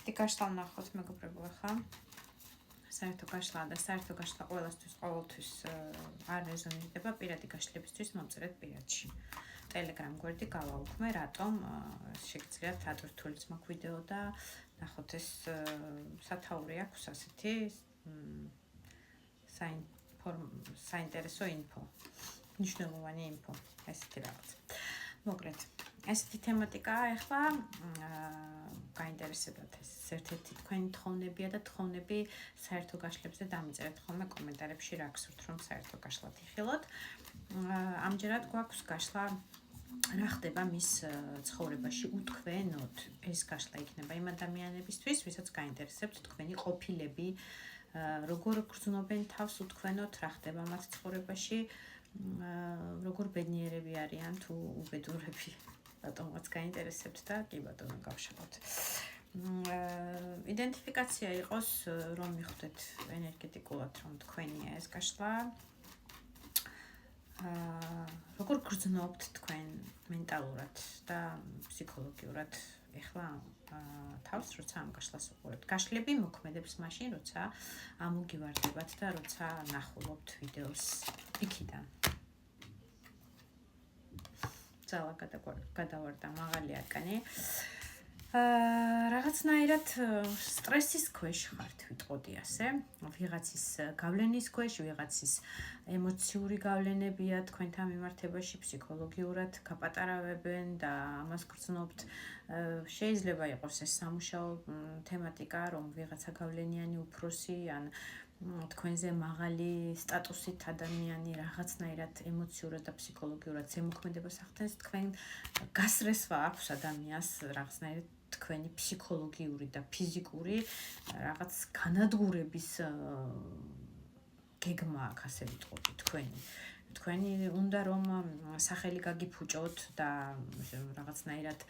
ასეთი გაშლა ნახოთ მეგობრებო ახლა. საერთო გაშლა და საერთო გაშლა ყოველთვის არ რეზონირდება პირადი გაშლებისთვის მომწერეთ პირადში. Telegram გვერდი გავაუქმე, რატომ შეგიძლიათ რთულიც მაქვს ვიდეო და ნახოთ ეს სათაური აქვს ასეთი საინტერესო ინფო. მნიშვნელოვანი ინფო, ესეთი რაღაც. მოგრეთ. ესეთი თემატიკაა ახლა გაინტერესებათ ეს ერთ-ერთი თქვენი თხოვნებია და თხოვნები საერთო გაშლებზე დამიწერეთ ხოლმე კომენტარებში რა გსურთ რომ საერთო გაშლად იხილოთ. ამჯერად გვაქვს გაშლა რა ხდება მის ცხოვრებაში უთქვენოდ. ეს გაშლა იქნება იმ ადამიანებისთვის, ვისაც გაინტერესებთ თქვენი ყოფილები, როგორ გრძნობენ თავს უთქვენოდ, რა ხდება მათ ცხოვრებაში, როგორ ბედნიერები არიან თუ უბედურები. ბატონოც გაინტერესებთ და კი ბატონო გავშალოთ. იდენტიფიკაცია იყოს რომ მიხვდეთ ენერგეტიკულად რომ თქვენია ეს გაშლა. როგორ გრძნობთ თქვენ მენტალურად და ფსიქოლოგიურად ეხლა თავს როცა ამ გაშლას უყურებთ. გაშლები მოქმედებს მაშინ როცა ამოგივარდებათ და როცა ნახულობთ ვიდეოს იქიდან. ძალა გადავარდა მაღალი არკანი. რაღაცნაირად სტრესის ქვეშ ხართ ვიტყოდი ასე. ვიღაცის გავლენის ქვეშ, ვიღაცის ემოციური გავლენებია თქვენთან მიმართებაში, ფსიქოლოგიურად გაპატარავებენ და ამას გრძნობთ. შეიძლება იყოს ეს სამუშაო თემატიკა, რომ ვიღაცა გავლენიანი უფროსი ან თქვენზე მაღალი სტატუსით ადამიანი რაღაცნაირად ემოციურად და ფსიქოლოგიურად ზემოქმედებას ახდენს თქვენ გასრესვა აქვს ადამიანს რაღაცნაირად თქვენი ფსიქოლოგიური და ფიზიკური რაღაც განადგურების გეგმა აქვს ასე ვიტყოდი თქვენი უნდა რომ სახელი გაგიფუჭოთ და რაღაცნაირად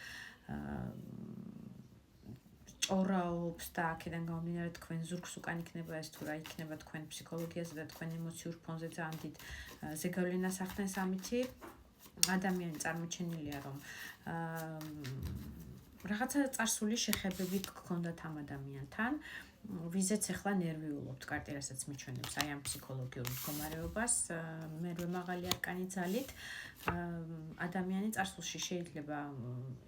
ჭორაობს და აქედან გამომდინარე თქვენ ზურგს უკან იქნება ეს თუ რა იქნება თქვენ ფსიქოლოგიაზე და თქვენ ემოციურ ფონზე ძალიან დიდ ზეგავლენას ახდენს ამითი ადამიანი წარმოჩენილია რომ რაღაცა წარსული შეხებები გქონდათ ამ ადამიანთან ვიზეც ახლა ნერვიულობთ კარტირასაც მიჩვენებს აი ამ ფსიქოლოგიურ მდგომარეობას მერვე მაღალი არკანი ძალით ადამიანი წარსულში შეიძლება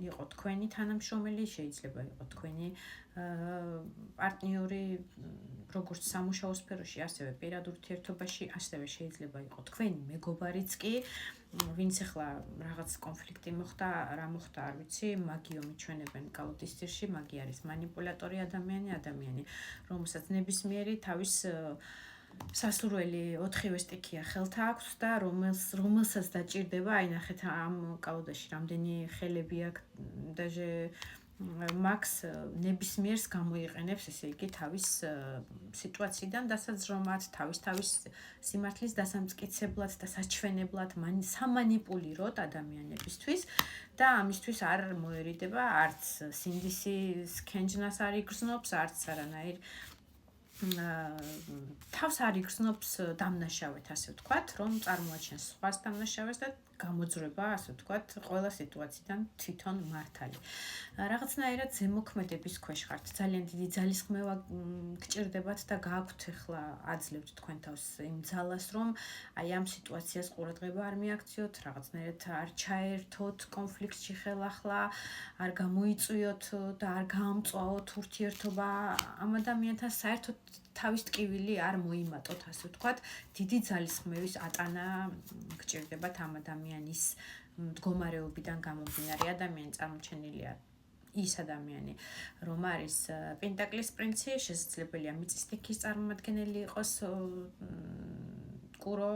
იყო თქვენი თანამშრომელი შეიძლება იყო თქვენი პარტნიორი როგორც სამუშაო სფეროში ასევე პირად ურთიერთობაში ასევე შეიძლება იყო თქვენი მეგობარიც კი ვინც ახლა რაღაც კონფლიქტი მოხდა რა მოხდა არ ვიცი მაგიო მიჩვენებენ კალოდის ძირში მაგი არის манипуляტორი ადამიანი რომელსაც ნებისმიერი თავის სასურველი 4-ვე სტიქია ხელთა აქვს და რომელსაც დაჭირდება აი ნახეთ ამ კალოდაში რამდენი ხელები აქვს დაჟე მაქს ნებისმიერს გამოიყენებს ესე იგი თავის სიტუაციიდან დასაძრომად თავის სიმართლის დასამტკიცებლად და საჩვენებლად სამანიპულიროთ ადამიანებისთვის და ამისთვის არ მოერიდება არც სინდისის ქენჯნას არ იგრძნობს არც არანაირ თავს არ იგრძნობს დამნაშავეთ ასე ვთქვათ რომ წარმოაჩენს სხვას დამნაშავეს და გამოძრება ასე ვთქვათ ყველა სიტუაციიდან თვითონ მართალი რაღაცნაირად ზემოქმედების ქვეშ ხართ ძალიან დიდი ძალისხმევა გჭირდებათ და გააქვთ ახლა აძლევთ თქვენ თავს იმ ძალას რომ აი ამ სიტუაციას ყურადღება არ მიაქციოთ რაღაცნაირად არ ჩაერთოთ კონფლიქტში ხელახლა არ გამოიწვიოთ და არ გაამწვავოთ ურთიერთობა ამ ადამიანთან საერთოდ თავის ტკივილი არ მოიმატოთ ასე ვთქვათ დიდი ძალისხმევის ატანა გჭირდებათ ამ ადამიანის მდგომარეობიდან გამომდინარე ადამიანი წარმოჩენილია ის ადამიანი რომ არის პენტაკლის პრინცი შესაძლებელია მიწის სტიქის წარმომადგენელი იყოს კურო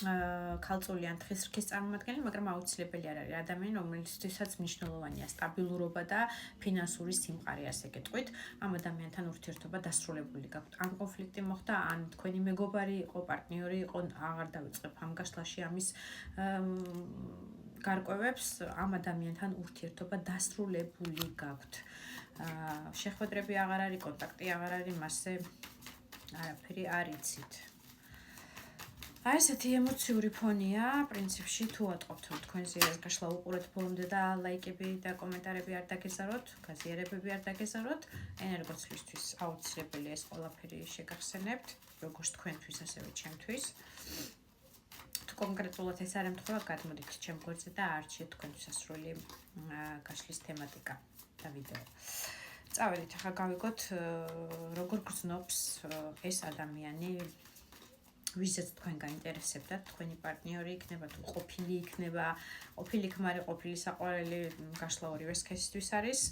ქალწული ან თხის რქის წარმომადგენელი მაგრამ აუცილებელი არ არის ადამიანი რომელიცთვისაც მნიშვნელოვანია სტაბილურობა და ფინანსური სიმყარე ასე გეტყვით ამ ადამიანთან ურთიერთობა დასრულებული გაქვთ ან კონფლიქტი მოხდა ან თქვენი მეგობარი იყო პარტნიორი იყო აღარ დავიწყებ ამ გაშლაში ამის გარკვევებს ამ ადამიანთან ურთიერთობა დასრულებული გაქვთ შეხვედრები აღარ არის კონტაქტი აღარ არის მასზე არაფერი არ იცით აი ესეთი ემოციური ფონია, პრინციპში თუ ატყობთ რომ თქვენ ზიარეს გაშლა უყურეთ ბოლომდე და ლაიკები და კომენტარები არ დაგეზაროთ, გაზიარებები არ დაგეზაროთ, ენერგოცლისთვის აუცილებელია ეს ყველაფერი შეგახსენებთ, როგორც თქვენთვის, ასევე ჩემთვის. თუ კონკრეტულად ეს არ ემთხვევა, გადმოდით ჩემ გვერდზე და არჩიეთ თქვენთვის ასრული გაშლის თემატიკა და ვიდეო. წავედით, ახლა გავიგოთ როგორ გრძნობს ეს ადამიანი ვისაც თქვენ გაინტერესებდათ, თქვენი პარტნიორი იქნება თუ ყოფილი იქნება, ყოფილი ქმარი, ყოფილი საყვარელი, გაშლა ორივე სქესისთვის არის.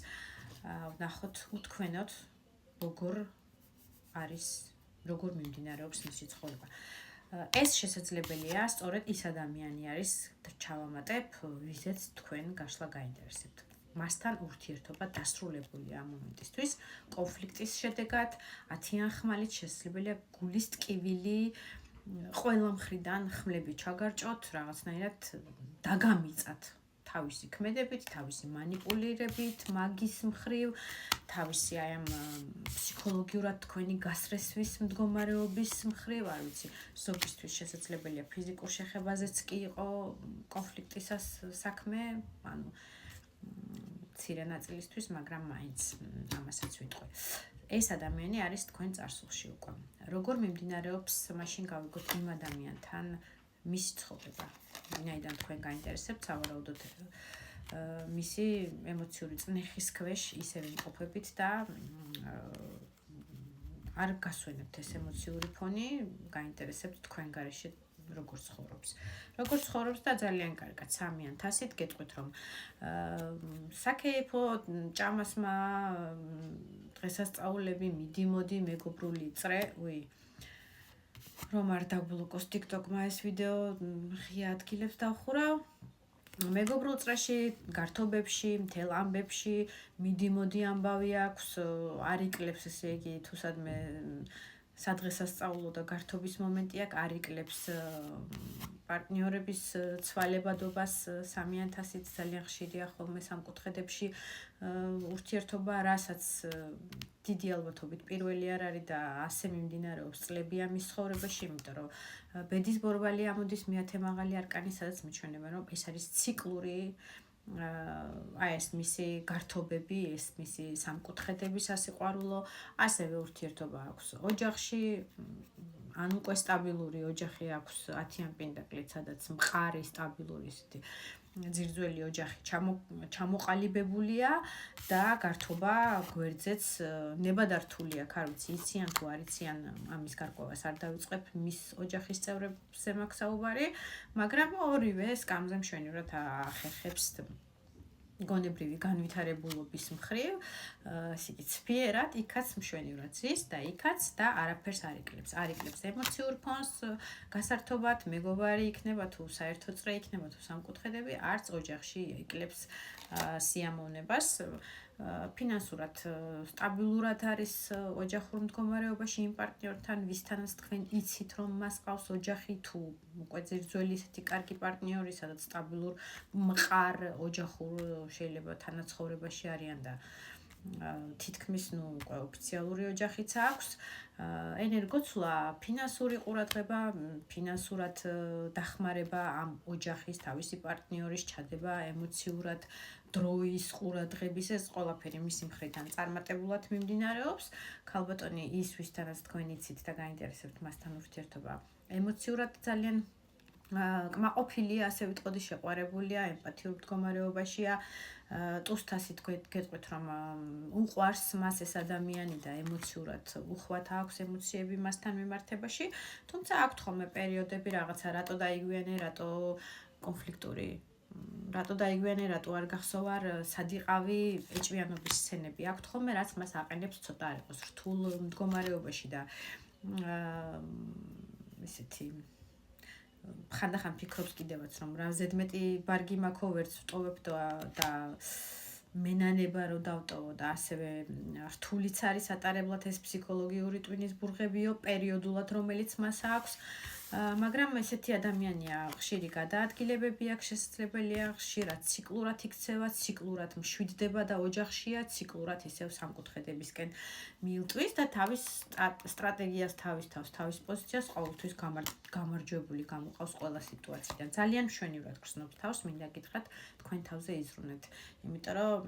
ვნახოთ, უთქვენოთ, როგორ მიმდინარეობს მისი ცხოვრება. ეს შესაძლებელია, სწორედ ის ადამიანი არის, ჩავამატებ, ვისაც თქვენ გაშლა გაინტერესებთ. მასთან ურთიერთობა დასრულებულია ამ მომენტისთვის, კონფლიქტის შედეგად, 10-იან ხმალით შესაძლებელია გულის ტკივილი ყველა მხრიდან ხმლები ჩაგარჭოთ, რაღაცნაირად დაგამიწათ თავისი ქმედებით, თავისი მანიპულირებით, მაგის მხრივ, თავისი აი ამ ფსიქოლოგიურად თქვენი გასრესვის მდგომარეობის მხრივ, არ ვიცი, ზოგისთვის შესაძლებელია ფიზიკურ შეხებაზეც კი იყო კონფლიქტისას საქმე, ანუ მცირე ნაწილისთვის, მაგრამ მაინც ამასაც ვიტყვი. ეს ადამიანი არის თქვენ წარსულში უკვე. როგორ მიმდინარეობს, მაშინ გავიგოთ იმ ადამიანთან მისი ცხოვრება. ვინაიდან თქვენ გაინტერესებთ, სავარაუდოდ მისი ემოციური წნეხის ქვეშ ისევ იმყოფებით და არ გასვენებთ ეს ემოციური ფონი, გაინტერესებთ თქვენ გარეშე როგორ ცხოვრობს. როგორ ცხოვრობს და ძალიან კარგად 3-იან თასით გეტყვით რომ საკეიფო ჭამასმა დღესასწაულები მიდი-მოდი მეგობრული წრე, რომ არ დაგბლოკოს TikTok-მა ეს ვიდეო ღია ადგილებს დავხურავ. მეგობრულ წრეში, გართობებში, მთელ ამბებში მიდი-მოდი ამბავი აქვს, არ იკლებს ესე იგი თუ სადმე სადღესასწაულო და გართობის მომენტი აქვს, არ იკლებს პარტნიორების ცვალებადობას 3-იან თასით ძალიან ხშირია ხოლმე სამკუთხედებში ურთიერთობა, რასაც დიდი ალბათობით პირველი არ არის და ასე მიმდინარეობს წლები ამის ცხოვრებაში, იმიტომ რომ ბედის ბორბალი ამოდის მეათე მაღალი არკანი, სადაც მიჩვენებენ რომ ეს არის ციკლური აი ეს მისი გართობები, ეს მისი სამკუთხედების ასიყვარულო, ასევე ურთიერთობა აქვს ოჯახში, ან უკვე სტაბილური ოჯახი აქვს 10-იან პენტაკლით, სადაც მყარი სტაბილური ისეთი ძირძველი ოჯახი ჩამოყალიბებულია და გართობა გვერდზეც ნებადართული აქვს, არ ვიცი, იციან თუ არ იციან, ამის გარკვევას არ დავიწყებ, მის ოჯახის წევრებზე მაქვს საუბარი, მაგრამ ორივე სკამზე მშვენივრად ახერხებს გონებრივი განვითარებულობის მხრივ, ესე იგი ცფიერად, იქაც მშვენივრად ზის და იქაც და არაფერს არ იკლებს. არ იკლებს ემოციურ ფონს გასართობად, მეგობარი იქნება თუ საერთო წრე იქნება თუ სამკუთხედები, არც ოჯახში იკლებს სიამოვნებას. ფინანსურად სტაბილურად არის ოჯახურ მდგომარეობაში იმ პარტნიორთან, ვისთანაც თქვენ იცით რომ მას ყავს ოჯახი თუ უკვე ძირძველი ისეთი კარგი პარტნიორი, სადაც სტაბილურ მყარ ოჯახურ შეიძლება თანაცხოვრებაში არიან და თითქმის უკვე ოფიციალური ოჯახიც აქვს. ენერგოცვლა, ფინანსური ყურადღება, ფინანსურად დახმარება ამ ოჯახის თავისი პარტნიორის ჩადება ემოციურად დროის ყურადღების ეს ყველაფერი მისი მხრიდან წარმატებულად მიმდინარეობს. ქალბატონი ის ვისთანაც თქვენ იცით და გაინტერესებთ მასთან ურთიერთობა, ემოციურად ძალიან კმაყოფილია, ასე ვიტყოდი, შეყვარებულია, ემპათიურ მდგომარეობაშია. ტუსთასით გეტყვით რომ უყვარს მას ეს ადამიანი და ემოციურად უხვად აქვს ემოციები მასთან მიმართებაში, თუმცა აქვთ ხოლმე პერიოდები რაღაცა რატო დაიგვიანე, რატო კონფლიქტური, რატო დაიგვიანე, რატო არ გახსოვარ, სად იყავი, ეჭვიანობის სცენები აქვთ ხოლმე, რაც მას აყენებს ცოტა არ იყოს რთულ მდგომარეობაში და ესეთი ხანდახან ფიქრობს კიდევაც რომ რა ზედმეტი ბარგი მაქვს, ვერც ვტოვებ და მენანება რომ დავტოვო და ასევე რთულიც არის ატარებლად ეს ფსიქოლოგიური ტვინის ბურღებიო პერიოდულად რომელიც მას აქვს. მაგრამ ესეთი ადამიანია, ხშირი გადაადგილებები აქვს, შესაძლებელია ხშირად ციკლურად იქცევა, ციკლურად მშვიდდება და ოჯახშია, ციკლურად ისევ სამკუთხედებისკენ მიილტვის და თავის სტრატეგიას, თავის პოზიციას ყოველთვის გამარჯვებული გამოყავს ყველა სიტუაციიდან. ძალიან მშვენივრად გრძნობს თავს, მინდა გითხრათ, თქვენ თავზე იზრუნეთ. იმიტომ რომ